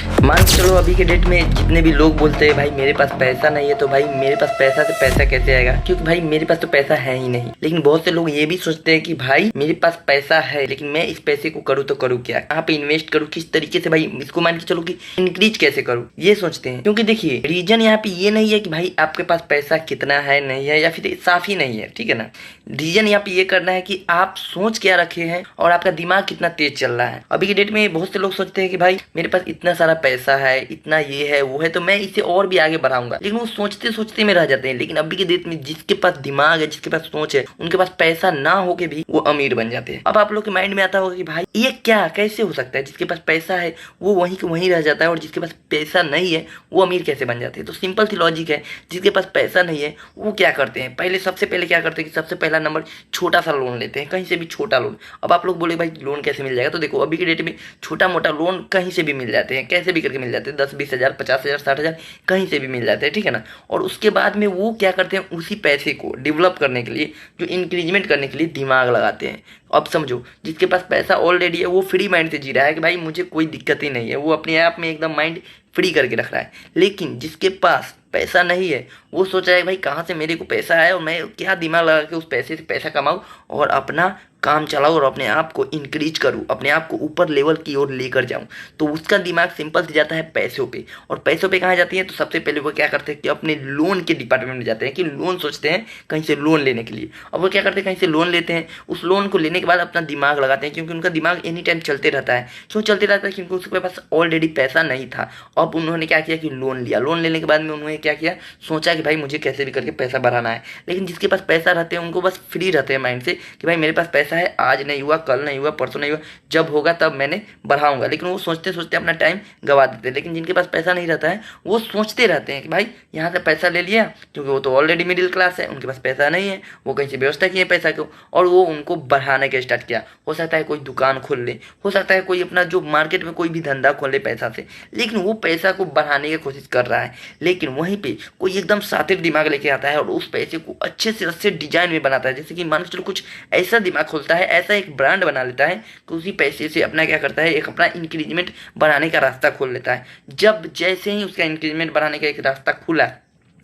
मान के चलो अभी के डेट में जितने भी लोग बोलते हैं भाई मेरे पास पैसा नहीं है, तो भाई मेरे पास पैसा से पैसा कैसे आएगा, क्योंकि भाई मेरे पास तो पैसा है ही नहीं। लेकिन बहुत से लोग ये भी सोचते हैं कि भाई मेरे पास पैसा है लेकिन मैं इस पैसे को करूँ तो करूँ क्या, कहाँ पे इन्वेस्ट करूँ, किस तरीके से भाई इसको मान के चलो कि इंक्रीज कैसे करूँ, ये सोचते हैं। क्योंकि देखिए रीजन यहाँ पे ये नहीं है कि भाई आपके पास पैसा कितना है नहीं है, या फिर साफ ही नहीं है, ठीक है ना। रीजन यहाँ पे ये करना है कि आप सोच क्या रखे हैं और आपका दिमाग कितना तेज चल रहा है। अभी के डेट में बहुत से लोग सोचते हैं कि भाई मेरे पास इतना सारा पैसा है, इतना ये है वो है, तो मैं इसे और भी आगे बढ़ाऊंगा, लेकिन वो सोचते सोचते में रह जाते हैं। लेकिन अभी के डेट में जिसके पास दिमाग है, जिसके पास सोच है, उनके पास पैसा ना होके भी वो अमीर बन जाते हैं। अब आप लोग के माइंड में आता होगा कि भाई ये क्या कैसे हो सकता है, जिसके पास पैसा है वो वहीं के वहीं रह जाता है और जिसके पास पैसा नहीं है वो अमीर कैसे बन जाते हैं। तो सिंपल सी लॉजिक है, जिसके पास पैसा नहीं है वो क्या करते हैं, सबसे पहले क्या करते हैं कि सबसे पहला नंबर छोटा सा लोन लेते हैं, कहीं से भी छोटा लोन। अब आप लोग बोले भाई लोन कैसे मिल जाएगा, तो देखो अभी के डेट में छोटा मोटा लोन कहीं से भी मिल जाते हैं, कैसे भी करके मिल जाते हैं, 10-20 हज़ार 50 हज़ार 60 हज़ार कहीं से भी मिल जाते हैं, ठीक है ना। और उसके बाद में वो क्या करते हैं, उसी पैसे को डेवलप करने के लिए, जो इंक्रीजमेंट करने के लिए दिमाग लगाते हैं। अब समझो जिसके पास पैसा ऑलरेडी है वो फ्री माइंड से जी रहा है कि भाई मुझे कोई दिक्कत ही नहीं है, वो अपने आप में एकदम माइंड फ्री करके रख रहा है। लेकिन जिसके पास पैसा नहीं है वो सोच रहा है भाई कहाँ से मेरे को पैसा आए और मैं क्या दिमाग लगा के उस पैसे से पैसा कमाऊँ और अपना काम चलाऊँ और अपने आप को इंक्रीज करूँ, अपने आप को ऊपर लेवल की ओर लेकर जाऊँ। तो उसका दिमाग सिंपल से जाता है पैसों पे। और पैसों पे कहाँ जाती है, तो सबसे पहले वो क्या करते हैं कि अपने लोन के डिपार्टमेंट में जाते हैं कि लोन सोचते हैं कहीं से लोन लेने के लिए। और वो क्या करते हैं कहीं से लोन लेते हैं, उस लोन को लेने के बाद अपना दिमाग लगाते हैं, क्योंकि उनका दिमाग एनी टाइम चलते रहता है। क्यों चलते रहता है, क्योंकि उसके पास ऑलरेडी पैसा नहीं था। अब उन्होंने क्या किया कि लोन लिया, लोन लेने के बाद में उन्होंने क्या किया, सोचा कि भाई मुझे कैसे भी करके पैसा बढ़ाना है। लेकिन जिसके पास पैसा रहते हैं उनको बस फ्री रहते हैं माइंड से कि भाई मेरे पास पैसा है, आज नहीं हुआ, कल नहीं हुआ, परसों नहीं हुआ, जब होगा तब मैंने बढ़ाऊंगा। लेकिन वो सोचते सोचते अपना टाइम गवा देते हैं। लेकिन जिनके पास पैसा नहीं रहता है वो सोचते रहते हैं कि भाई यहाँ से पैसा ले लिया, क्योंकि वो तो ऑलरेडी मिडिल क्लास है, उनके पास पैसा नहीं है, वो कहीं से व्यवस्था किए पैसा को और वो उनको बढ़ाने का स्टार्ट किया। हो सकता है कोई दुकान खोल ले, हो सकता है कोई अपना जो मार्केट में कोई भी धंधा खोल ले पैसा से, लेकिन वो पैसा को बढ़ाने की कोशिश कर रहा है। लेकिन वहीं पे कोई एकदम शातिर दिमाग लेके आता है और उस पैसे को अच्छे से अच्छे डिजाइन में बनाता है। जैसे कि मान के चलो कुछ ऐसा दिमाग खोलता है, ऐसा एक ब्रांड बना लेता है कि उसी पैसे से अपना क्या करता है, एक अपना इंक्रीजमेंट बढ़ाने का रास्ता खोल लेता है। जब जैसे ही उसका इंक्रीजमेंट बढ़ाने का एक रास्ता खुला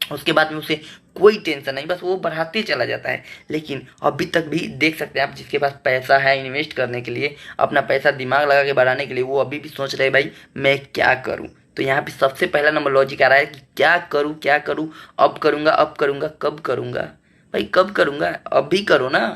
उसके बाद में उसे कोई टेंशन नहीं, बस वो बढ़ाते चला जाता है। लेकिन अभी तक भी देख सकते हैं आप, जिसके पास पैसा है इन्वेस्ट करने के लिए, अपना पैसा दिमाग लगा के बढ़ाने के लिए, वो अभी भी सोच रहे भाई मैं क्या करूं। तो यहाँ पे सबसे पहला नंबर लॉजिक आ रहा है कि क्या करूं क्या करूं, अब करूंगा, कब करूंगा। भाई कब करूंगा, अभी करो ना।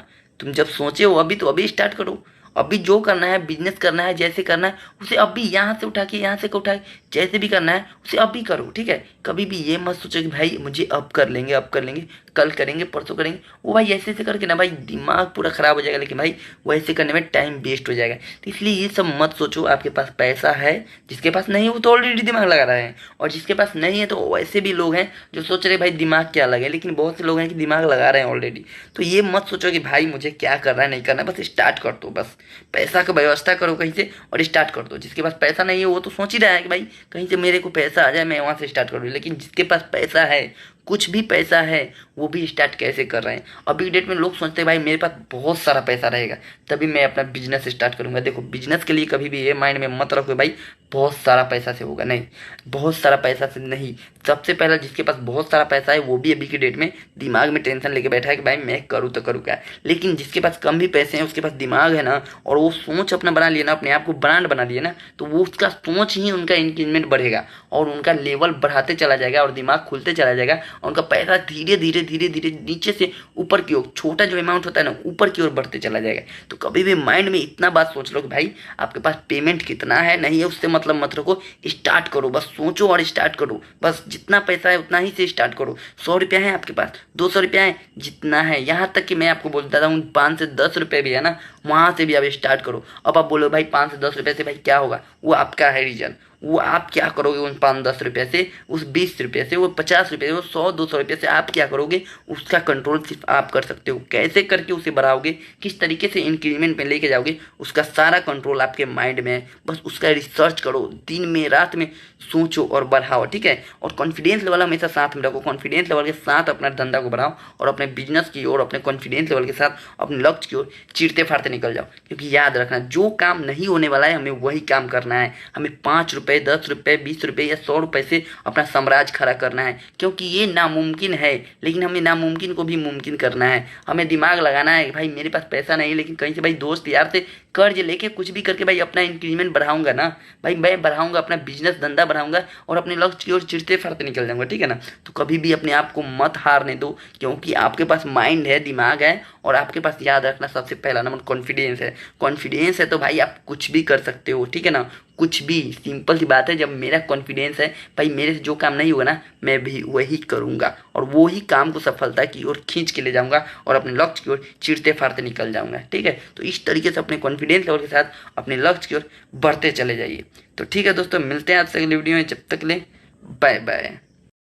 तुम जब सोचे हो अभी तो अभी स्टार्ट करो। अभी जो करना है, बिजनेस करना है, जैसे करना है उसे अभी यहाँ से उठा के यहाँ से उठा के जैसे भी करना है उसे अभी करो, ठीक है। कभी भी ये मत सोचो कि भाई मुझे अब कर लेंगे, कल करेंगे, परसों करेंगे। वो भाई ऐसे ऐसे करके ना भाई दिमाग पूरा ख़राब हो जाएगा, लेकिन भाई वैसे करने में टाइम वेस्ट हो जाएगा। तो इसलिए ये सब मत सोचो। आपके पास पैसा है, जिसके पास नहीं है वो तो ऑलरेडी दिमाग लगा रहा है, और जिसके पास नहीं है तो वैसे भी लोग हैं जो सोच रहे भाई दिमाग क्या लगे, लेकिन बहुत से लोग हैं कि दिमाग लगा रहे हैं ऑलरेडी। तो ये मत सोचो कि भाई मुझे क्या करना है नहीं करना है, बस स्टार्ट कर दो। बस पैसा का व्यवस्था करो कहीं से और स्टार्ट कर दो। जिसके पास पैसा नहीं है वो तो सोच ही रहा है कि भाई कहीं से मेरे को पैसा आ जाए, मैं वहाँ से स्टार्ट करूँ। लेकिन जिसके पास पैसा है, कुछ भी पैसा है, वो भी स्टार्ट कैसे कर रहे हैं। अभी डेट में लोग सोचते हैं भाई मेरे पास बहुत सारा पैसा रहेगा तभी मैं अपना बिजनेस स्टार्ट करूंगा। देखो बिजनेस के लिए कभी भी ये माइंड में मत रखो भाई बहुत सारा पैसा से होगा, नहीं, बहुत सारा पैसा से नहीं। सबसे पहला जिसके पास बहुत सारा पैसा है वो भी अभी की डेट में दिमाग में टेंशन लेके बैठा है कि भाई मैं करूँ तो करूँ क्या। लेकिन जिसके पास कम भी पैसे हैं, उसके पास दिमाग है ना, और वो सोच अपना बना लिया ना, अपने आप को ब्रांड बना लिया ना, तो वो उसका सोच ही उनका इंक्रीजमेंट बढ़ेगा और उनका लेवल बढ़ाते चला जाएगा और दिमाग खुलते चला जाएगा और उनका पैसा धीरे धीरे धीरे धीरे नीचे से ऊपर की ओर, छोटा जो अमाउंट होता है ना ऊपर की ओर बढ़ते चला जाएगा। तो कभी भी माइंड में इतना बात सोच लो कि भाई आपके पास पेमेंट कितना है नहीं है उससे मतलब मत रखो, स्टार्ट करो। बस सोचो और स्टार्ट करो। बस जितना पैसा है उतना ही से स्टार्ट करो। 100 रुपया है आपके पास, 200 रुपया है, जितना है। यहाँ तक कि मैं आपको बोलता हूँ 5 से 10 रुपये भी है ना, वहाँ से भी आप स्टार्ट करो। अब आप बोलो भाई 5 से 10 रुपये से भाई क्या होगा, वो आपका है रीजन। वो आप क्या करोगे उन 5-10 रुपये से, उस 20 रुपये से, वो 50 रुपये से, वो 100-200 रुपये से आप क्या करोगे, उसका कंट्रोल सिर्फ आप कर सकते हो। कैसे करके उसे बढ़ाओगे, किस तरीके से इंक्रीमेंट में लेके जाओगे, उसका सारा कंट्रोल आपके माइंड में है। बस उसका रिसर्च करो, दिन में रात में सोचो और बढ़ाओ, ठीक है। और कॉन्फिडेंस लेवल हमेशा साथ में रखो। कॉन्फिडेंस लेवल के साथ अपना धंधा को बढ़ाओ और अपने बिजनेस की ओर, अपने कॉन्फिडेंस लेवल के साथ अपने लक्ष्य की ओर चीरते फाड़ते निकल जाओ। क्योंकि याद रखना, जो काम नहीं होने वाला है हमें वही काम करना है। हमें 5 रुपये 5 रुपए, 10 रुपए, 20 रुपए या 100 रुपए से अपना साम्राज्य खड़ा करना है, क्योंकि ये नामुमकिन है, लेकिन हमें नामुमकिन को भी मुमकिन करना है। हमें दिमाग लगाना है कि भाई मेरे पास पैसा नहीं है, लेकिन कहीं से भाई दोस्त यार से कर्ज लेके कुछ भी करके भाई अपना इंक्रीमेंट बढ़ाऊंगा ना भाई, मैं बढ़ाऊंगा अपना बिजनेस धंधा बढ़ाऊंगा और अपने लक्ष्य की ओर चिढ़ते फरते निकल जाऊंगा, ठीक है ना। तो कभी भी अपने आप को मत हारने दो, क्योंकि आपके पास माइंड है, दिमाग है, और आपके पास याद रखना सबसे पहला नंबर कॉन्फिडेंस है। कॉन्फिडेंस है तो भाई आप कुछ भी कर सकते हो, ठीक है ना। कुछ भी, सिंपल सी बात है, जब मेरा कॉन्फिडेंस है भाई मेरे से जो काम नहीं होगा ना मैं भी वही करूंगा और वो ही काम को सफलता की ओर खींच के ले जाऊंगा और अपने लक्ष्य की ओर चिढ़ते फाड़ते निकल जाऊंगा, ठीक है। तो इस तरीके से अपने कॉन्फिडेंस लेवल के साथ अपने लक्ष्य की ओर बढ़ते चले जाइए। तो ठीक है दोस्तों, मिलते हैं आपसे अगली वीडियो में, जब तक ले बाय बाय।